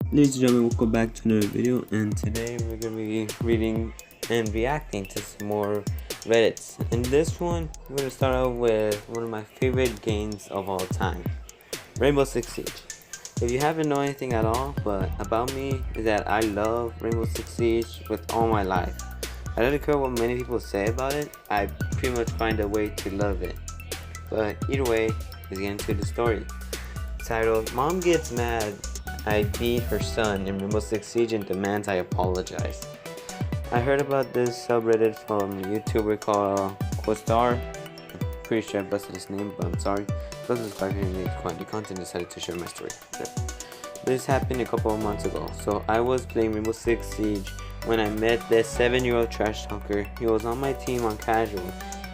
Ladies and gentlemen, welcome back to another video, and today we're going to be reading and reacting to some more Reddits. In this one, we're going to start out with one of my favorite games of all time, Rainbow Six Siege. If you haven't known anything at all, but about me is that I love Rainbow Six Siege with all my life. I don't care what many people say about it, I pretty much find a way to love it. But either way, let's get into the story. Titled, Mom Gets Mad I Beat Her Son in Rainbow Six Siege and Demands I Apologize. I heard about this subreddit from a YouTuber called Quastar. I'm pretty sure I busted his name, but I'm sorry. Please subscribe here and make quality content. Decided to share my story. This happened a couple of months ago. So I was playing Rainbow Six Siege when I met this 7-year-old trash talker. He was on my team on casual.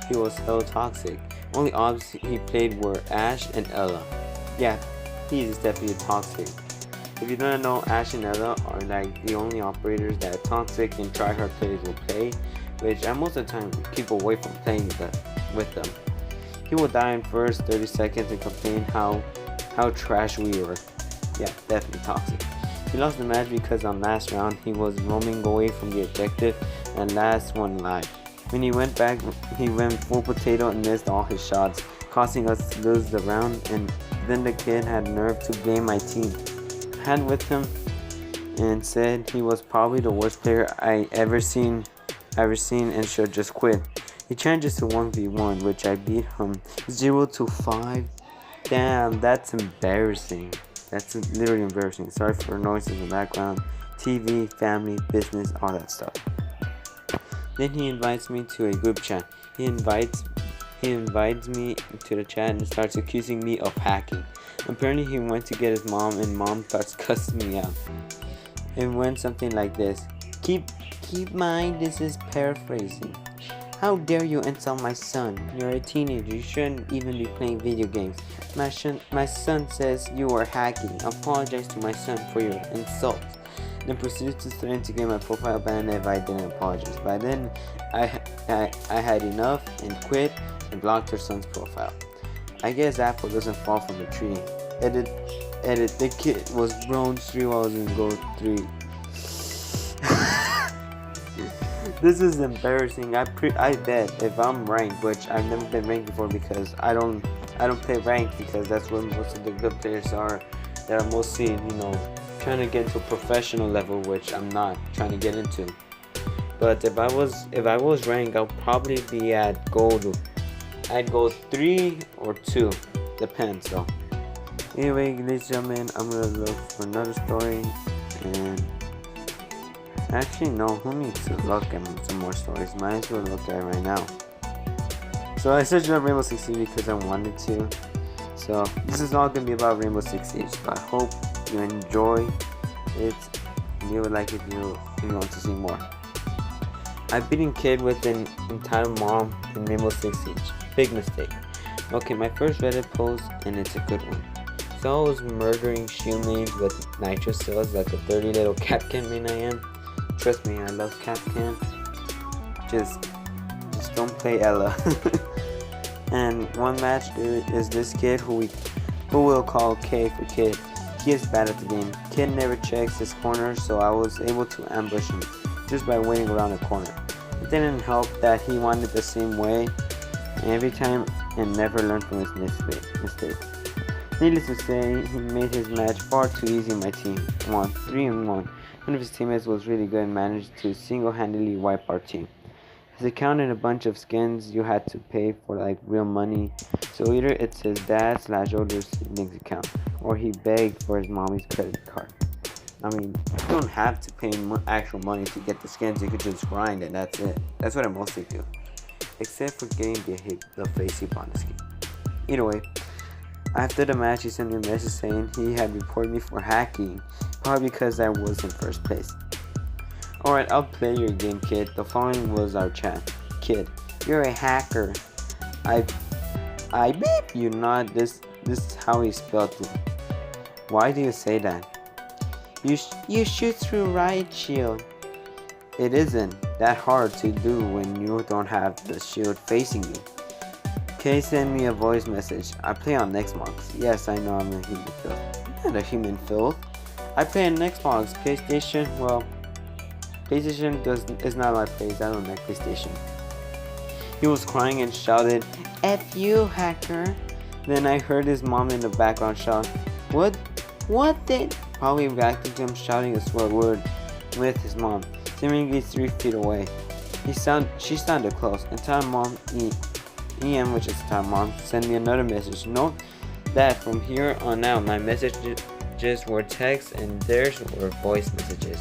He was hella toxic. Only obs he played were Ash and Ella. Yeah, he is definitely toxic. If you don't know, Ash and Ella are like the only operators that toxic and tryhard players will play, which most of the time keep away from playing with them. He will die in first 30 seconds and complain how trash we were. Yeah, definitely toxic. He lost the match because on last round he was roaming away from the objective and last one live. When he went back, he went full potato and missed all his shots, causing us to lose the round, and then the kid had nerve to blame my team. Had with him and said he was probably the worst player I ever seen and should just quit. He changes to 1v1, which I beat him 0-5. Damn, that's embarrassing. That's literally embarrassing. Sorry for noises in the background. TV, family, business, all that stuff. Then he invites me to a group chat. He invites me to the chat and starts accusing me of hacking. Apparently he went to get his mom and mom starts cussing me out. It went something like this. Keep mind, this is paraphrasing. How dare you insult my son? You're a teenager, you shouldn't even be playing video games. My son says you are hacking. Apologize to my son for your insult. Then proceeded to threaten to get my profile banned if I didn't apologize. By then, I had enough and quit and blocked her son's profile. I guess apple doesn't fall from the tree. Edit, the kid was bronze 3 while I was in gold 3. This is embarrassing. I bet if I'm ranked, which I've never been ranked before because I don't play ranked because that's where most of the good players are that are mostly, trying to get to a professional level, which I'm not trying to get into. But if I was ranked, I'll probably be at gold. I'd go 3 or 2, depends though. Anyway, ladies and gentlemen, I'm gonna look for another story, and actually no, who needs to look at some more stories? Might as well look at it right now. So I searched up Rainbow Six Siege because I wanted to. So this is all gonna be about Rainbow Six Siege. So I hope you enjoy it. You would like it if you want to see more. I beaten kid with an entitled mom in Rainbow Six Siege. Big mistake. Okay, my first Reddit post, and it's a good one. So I was murdering shield mains with nitro cells like a dirty little Capcan main I am. Trust me, I love Capcan. Just don't play Ella. And one match is this kid who we'll call K for Kid. He is bad at the game. Kid never checks his corner, so I was able to ambush him just by waiting around the corner. It didn't help that he wanted the same way every time and never learned from his mistakes. Needless to say, he made his match far too easy on my team. Won 3-1. One of his teammates was really good and managed to single-handedly wipe our team. His account and a bunch of skins you had to pay for like real money, so either it's his dad/older sibling's account, or he begged for his mommy's credit card. I mean, you don't have to pay actual money to get the skins, you could just grind and that's it. That's what I mostly do. Except for getting the face heap on the skin. Either way, after the match he sent me a message saying he had reported me for hacking, probably because I was in first place. Alright, I'll play your game, kid. The following was our chat. Kid, you're a hacker. I beep you not. This is how he spelled it. Why do you say that? You shoot through riot shield. It isn't that hard to do when you don't have the shield facing you. Kay sent me a voice message. I play on Xbox. Yes, I know I'm a human filth. I'm not a human filth. I play an Xbox, PlayStation. Well, PlayStation is not my place. I don't like PlayStation. He was crying and shouted, "F you, hacker!" Then I heard his mom in the background shout, "What? What did?" Probably reacting to him shouting a swear word with his mom, seemingly 3 feet away. She sounded close, and tell mom, EM, which is time mom, send me another message. Note that from here on out, my messages were text and theirs were voice messages.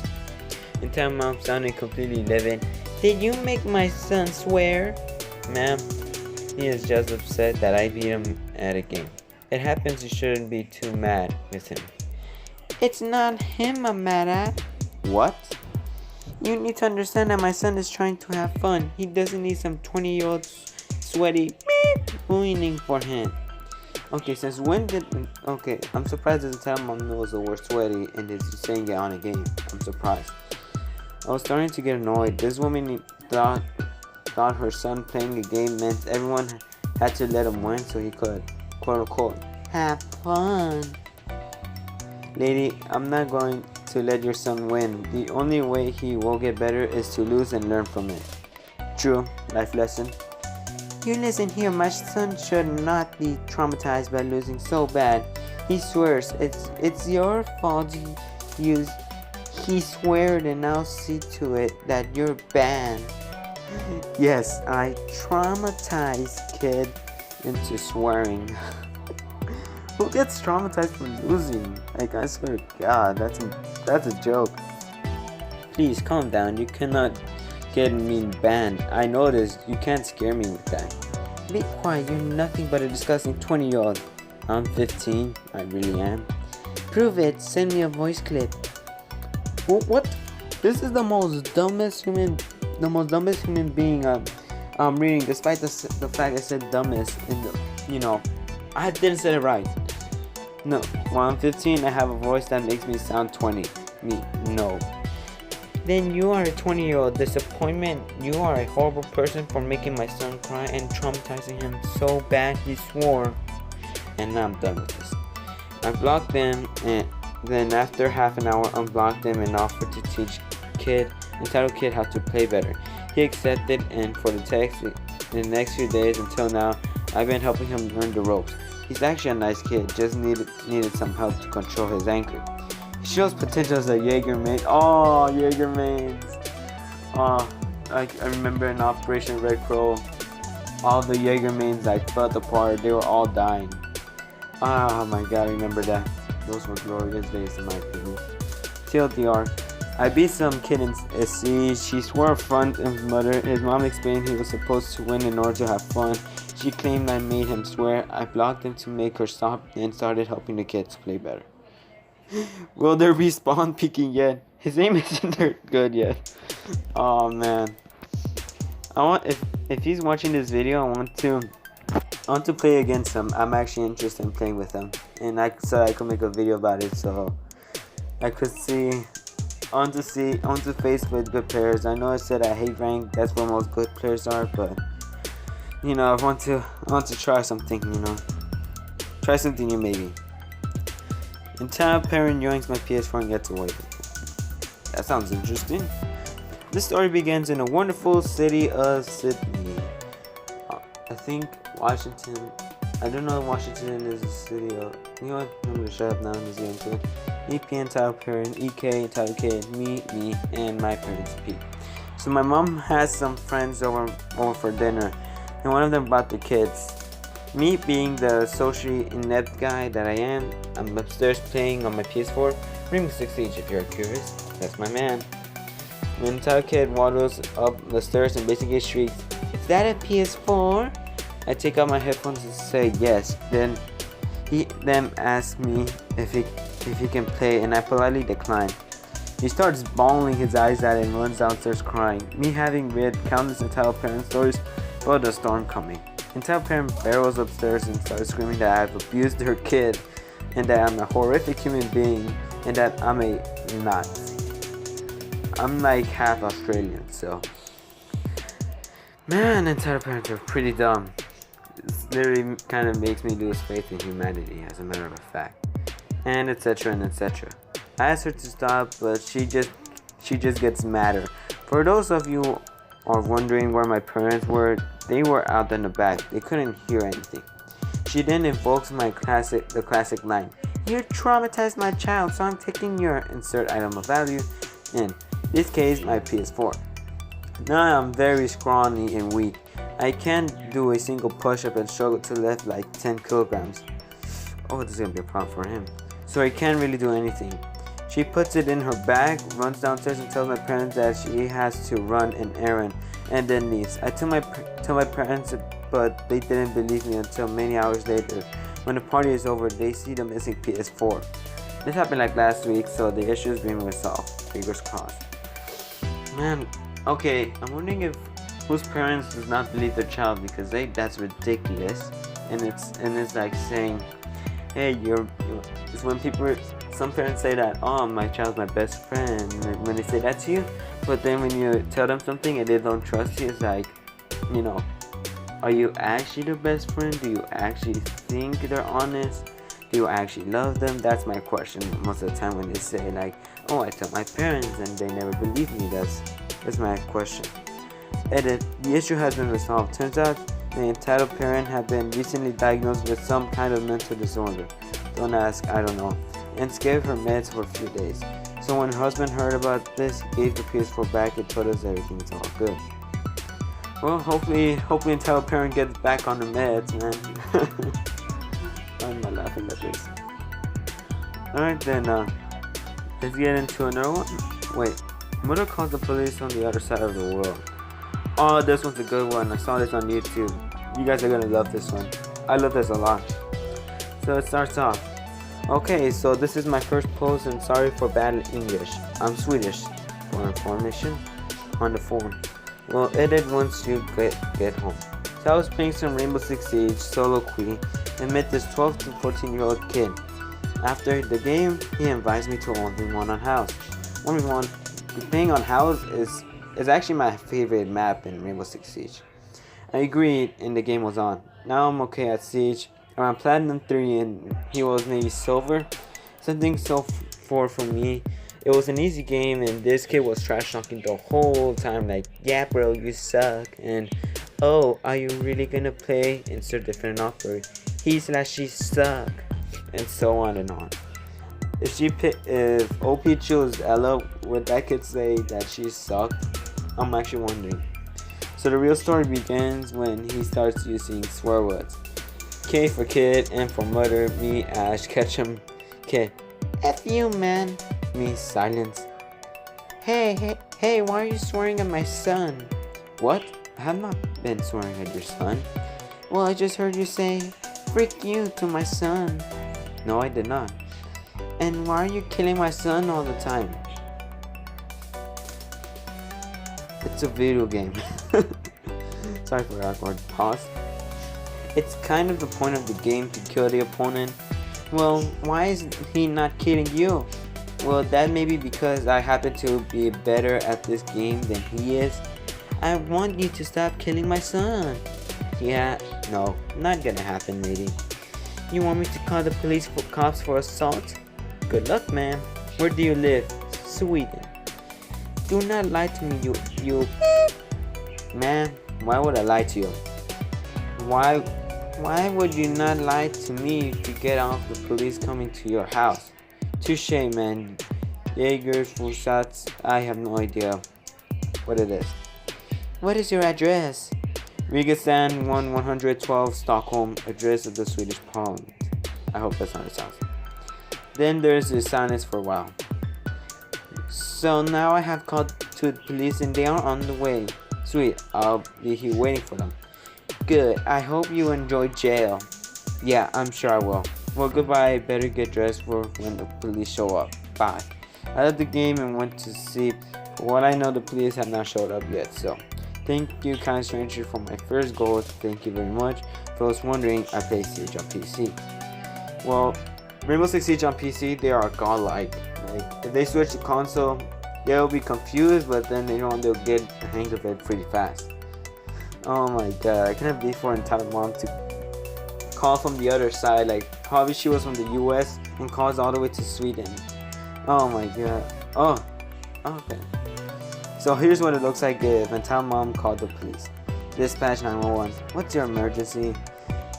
And tell mom sounding completely livid, "Did you make my son swear?" Ma'am, he is just upset that I beat him at a game. It happens, you shouldn't be too mad with him. It's not him I'm mad at. What? You need to understand that my son is trying to have fun. He doesn't need some 20-year-old sweaty bullying for him. Okay, since when did... Okay, I'm surprised at the time mom knows the word sweaty and is saying it on a game. I'm surprised. I was starting to get annoyed. This woman thought her son playing a game meant everyone had to let him win so he could, quote unquote, have fun. Lady, I'm not going to let your son win. The only way he will get better is to lose and learn from it. True, life lesson. You listen here, my son should not be traumatized by losing so bad. He swears it's your fault. He sweared, and I'll see to it that you're banned. Yes, I traumatized kid into swearing. Who gets traumatized from losing? Like, I swear to God, that's a joke. Please calm down. You cannot get me banned. I know this. You can't scare me with that. Be quiet. You're nothing but a disgusting 20-year-old. I'm 15. I really am. Prove it. Send me a voice clip. What? This is the most dumbest human being I'm reading, despite the fact I said dumbest in the, I didn't say it right. No, while I'm 15, I have a voice that makes me sound 20. No. Then you are a 20-year-old disappointment. You are a horrible person for making my son cry and traumatizing him so bad he swore. And now I'm done with this. I blocked them, and then after half an hour, unblocked them and offered to teach entitled kid how to play better. He accepted, and for the next few days until now, I've been helping him learn the ropes. He's actually a nice kid, just needed some help to control his anger. He shows potential as a Jaeger main. Oh, Jaeger mains. Oh, I remember in Operation Red Crow, all the Jaeger mains fell apart. They were all dying. Oh my God, I remember that. Those were glorious days in my opinion. TLDR. I beat some kid in SC. She swore in front of his mother. His mom explained he was supposed to win in order to have fun. She claimed I made him swear. I blocked him to make her stop and started helping the kids play better. Will there be spawn peeking yet? His aim isn't good yet. Oh man. If he's watching this video, I want to play against him. I'm actually interested in playing with him, and I could make a video about it, so I could see. I want to face with good players. I know I said I hate rank. That's where most good players are, but I want to try something. Try something new maybe. Entitled parent joins my PS4 and gets away. That sounds interesting. This story begins in a wonderful city of Sydney. I think Washington. I don't know if Washington is a city of. You know what? I'm gonna shut up now and just get into it. EP entitled parent, EK entitled kid, me, and my parents P. So my mom has some friends over for dinner, and one of them brought the kids. Me being the socially inept guy that I am, I'm upstairs playing on my PS4. Rainbow Six Siege, if you're curious. That's my man. The entitled kid waddles up the stairs and basically shrieks, "Is that a PS4?" I take out my headphones and say yes. Then he asks me if he can play, and I politely decline. He starts bawling his eyes out and runs downstairs crying. Me having read countless entitled parent stories about a storm coming. Entitled parent barrels upstairs and starts screaming that I've abused her kid, and that I'm a horrific human being, and that I'm a Nazi. I'm like half Australian, so man, entitled parents are pretty dumb. It literally kind of makes me lose faith in humanity, as a matter of fact, and etc. and etc. I asked her to stop, but she just gets madder. For those of you who are wondering where my parents were, they were out in the back. They couldn't hear anything. She then invokes the classic line, "You traumatized my child, so I'm taking your insert item of value." In this case, my PS4. Now I'm very scrawny and weak. I can't do a single push-up and struggle to lift like 10 kilograms. Oh, this is gonna be a problem for him. So I can't really do anything. She puts it in her bag, runs downstairs and tells my parents that she has to run an errand, and then leaves. I tell my parents, but they didn't believe me until many hours later. When the party is over, they see the missing PS4. This happened like last week, so the issue is being resolved. Fingers crossed. Man, okay, I'm wondering if whose parents does not believe their child, because that's ridiculous. And it's like saying, hey, it's when some parents say that, oh, my child's my best friend, when they say that to you, but then when you tell them something and they don't trust you, it's like, are you actually their best friend? Do you actually think they're honest? Do you actually love them? That's my question most of the time when they say like, oh, I tell my parents and they never believe me. That's my question. Edit. The issue has been resolved. Turns out the entitled parent had been recently diagnosed with some kind of mental disorder. Don't ask, I don't know. And gave her meds for a few days. So when her husband heard about this, he gave the PS4 back and told us everything's all good. Well, hopefully entitled parent gets back on the meds, man. I'm not laughing at this. Alright then, let's get into another one. Wait, mother calls the police on the other side of the world. Oh, this one's a good one. I saw this on YouTube. You guys are gonna love this one. I love this a lot. So it starts off. Okay, so this is my first post and sorry for bad English. I'm Swedish, for information, on the phone. Well, edit once you get home. So I was playing some Rainbow Six Siege solo queue and met this 12 to 14-year-old kid. After the game, he invites me to a 1v1 on house. 1v1, playing on house is actually my favorite map in Rainbow Six Siege. I agreed and the game was on. Now I'm okay at Siege, around Platinum 3 and he was maybe Silver. Something so for me. It was an easy game and this kid was trash talking the whole time like, yeah bro, you suck, and oh, are you really gonna play? Insert different offer. He/she suck, and so on and on. If OP chose Ella, would that kid say that she sucked? I'm actually wondering. So the real story begins when he starts using swear words. K for kid, M for mother, me, Ash, Ketchum, K. F you, man. Me, silence. Hey, why are you swearing at my son? What? I have not been swearing at your son. Well, I just heard you say, frick you to my son. No, I did not. And why are you killing my son all the time? It's a video game. Sorry for the awkward pause. It's kind of the point of the game to kill the opponent. Well, why is he not killing you? Well, that may be because I happen to be better at this game than he is. I want you to stop killing my son. Yeah, no, not gonna happen, lady. You want me to call the cops for assault? Good luck, man. Where do you live? Sweden. Do not lie to me, you. Man, why would I lie to you? Why would you not lie to me to get off the police coming to your house? Touche, man. Jaegers, full shots. I have no idea what it is. What is your address? Rigastan 112 Stockholm, address of the Swedish Parliament. I hope that's not it sounds. Then there's the silence for a while. So now I have called to the police and they are on the way. Sweet, I'll be here waiting for them. Good, I hope you enjoy jail. Yeah, I'm sure I will. Well, goodbye, better get dressed for when the police show up. Bye. I left the game and went to sleep. For what I know, the police have not showed up yet, so. Thank you, kind stranger, for my first goal. Thank you very much. For those wondering, I play Siege on PC. Well, Rainbow Six Siege on PC, they are godlike. Like, if they switch to console, they'll be confused, but then they'll get the hang of it pretty fast. Oh my god, I cannot believe for entitled mom to call from the other side. Like, probably she was from the US and calls all the way to Sweden. Oh my god. Oh, okay. So here's what it looks like if Entitled Mom called the police. Dispatch 911. What's your emergency?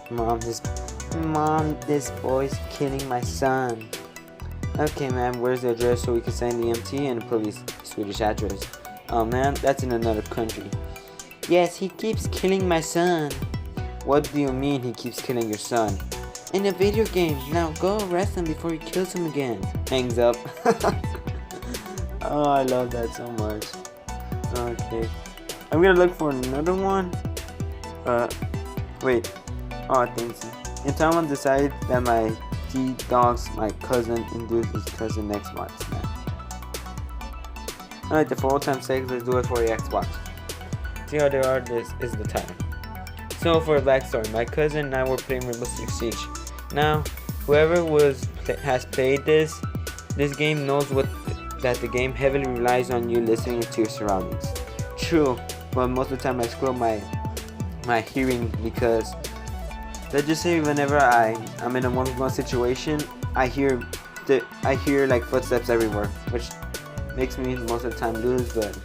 Mom, this boy's killing my son. Okay, ma'am, where's the address so we can send the EMT and the police? Swedish address. Oh, man, that's in another country. Yes, he keeps killing my son. What do you mean he keeps killing your son? In a video game. Now go arrest him before he kills him again. Hangs up. Oh, I love that so much. Okay. I'm gonna look for another one. Wait. Oh, I think so. Entitled decided that my dogs my cousin induced his cousin Xbox. Man. Alright, for all time's sake, let's do it for the Xbox. See how they are. This is the title. So for a backstory, my cousin and I were playing Rainbow Six Siege. Now, whoever has played this game knows that the game heavily relies on you listening to your surroundings. True, but most of the time I screw up my hearing because let's just say whenever I'm in a one-on-one situation, I hear like footsteps everywhere, which makes me most of the time lose, but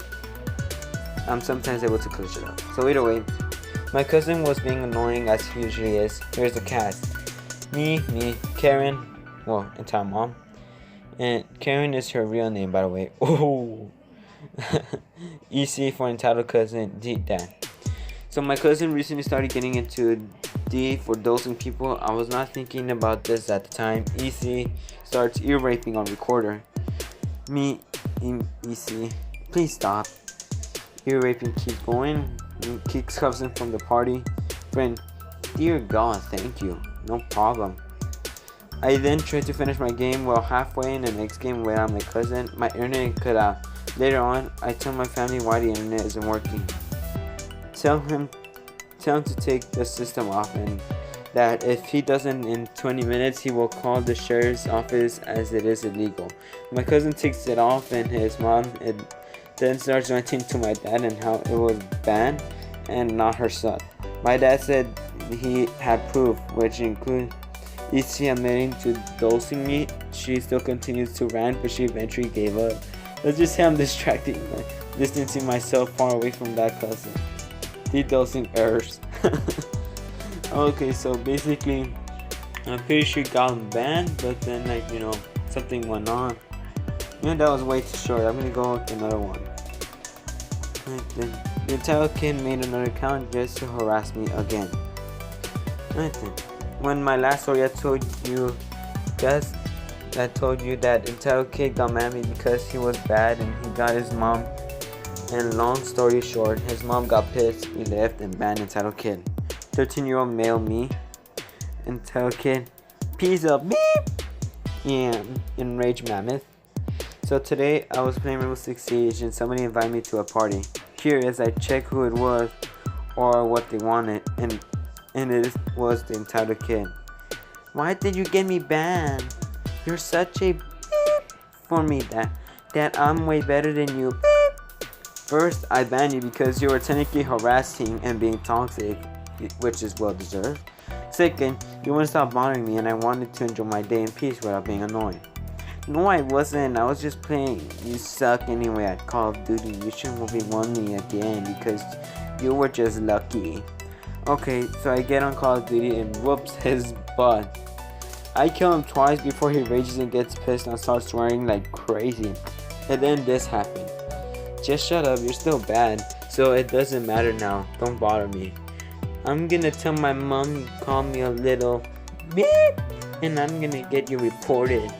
I'm sometimes able to clutch it up. So either way, my cousin was being annoying as he usually is. Here's the cast. Me, Karen, well, Entitled Mom. And Karen is her real name, by the way. Oh, EC for entitled cousin, D dad. So my cousin recently started getting into D for dosing people. I was not thinking about this at the time. EC starts ear raping on recorder. Me, EC, please stop. Ear raping keeps going. Kicks cousin from the party. Friend, dear God, thank you. No problem. I then tried to finish my game while halfway in the next game without my cousin. My internet cut out. Later on, I tell my family why the internet isn't working. Tell him to take the system off and that if he doesn't in 20 minutes, he will call the sheriff's office as it is illegal. My cousin takes it off and his mom then starts ranting to my dad and how it was banned and not her son. My dad said he had proof, which include EC admitting to dosing me. She still continues to rant, but she eventually gave up. Let's just say I'm distancing myself far away from that cousin. De-dosing errors. Okay, so basically, I'm pretty sure he got banned, but then something went on. That was way too short. I'm gonna go with another one. The entitled kid made another account just to harass me again. When my last story I told you that entitled kid got mad at me because he was bad and he got his mom. And long story short, his mom got pissed. We left and banned entitled kid. 13-year-old male me. Entitled kid. Peace up. Beep. Yeah. Enraged mammoth. So today I was playing Rainbow Six Siege and somebody invited me to a party. Curious, I checked who it was or what they wanted, and it was the entitled kid. Why did you get me banned? You're such a beep for me that I'm way better than you. Beep. First, I banned you because you were technically harassing and being toxic, which is well deserved. Second, you wouldn't stop bothering me and I wanted to enjoy my day in peace without being annoying. No, I wasn't. I was just playing. You suck anyway at Call of Duty. You shouldn't have won me again because you were just lucky. Okay, so I get on Call of Duty and whoops his butt. I kill him twice before he rages and gets pissed and starts swearing like crazy. And then this happened. Just shut up, you're still bad. So it doesn't matter now. Don't bother me. I'm gonna tell my mom you called me a little beep and I'm gonna get you reported.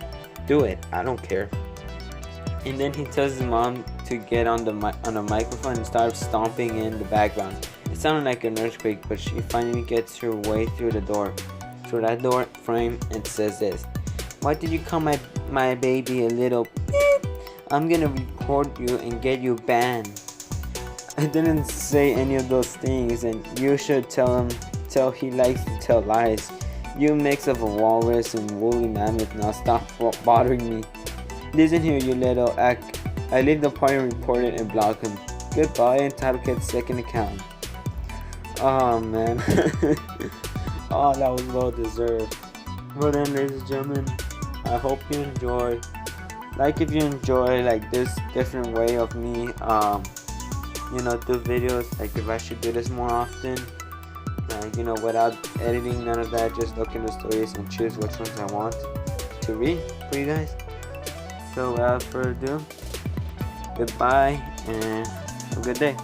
Do it, I don't care. And then he tells his mom to get on the microphone and starts stomping in the background. It sounded like an earthquake, but she finally gets her way through that door frame and says this. Why did you call my baby a little beep? I'm gonna report you and get you banned. I didn't say any of those things and you should tell he likes to tell lies. You mix of a walrus and woolly mammoth, now stop bothering me. Listen here, you little ack. I leave the party and report it and block him. Goodbye, entitled kid's second account. Oh man. Oh, that was well deserved. Well then, ladies and gentlemen, I hope you enjoy like if you enjoy like this different way of me do videos, like if I should do this more often, like without editing, none of that, just look in the stories and choose which ones I want to read for you guys. So without further ado, goodbye and have a good day.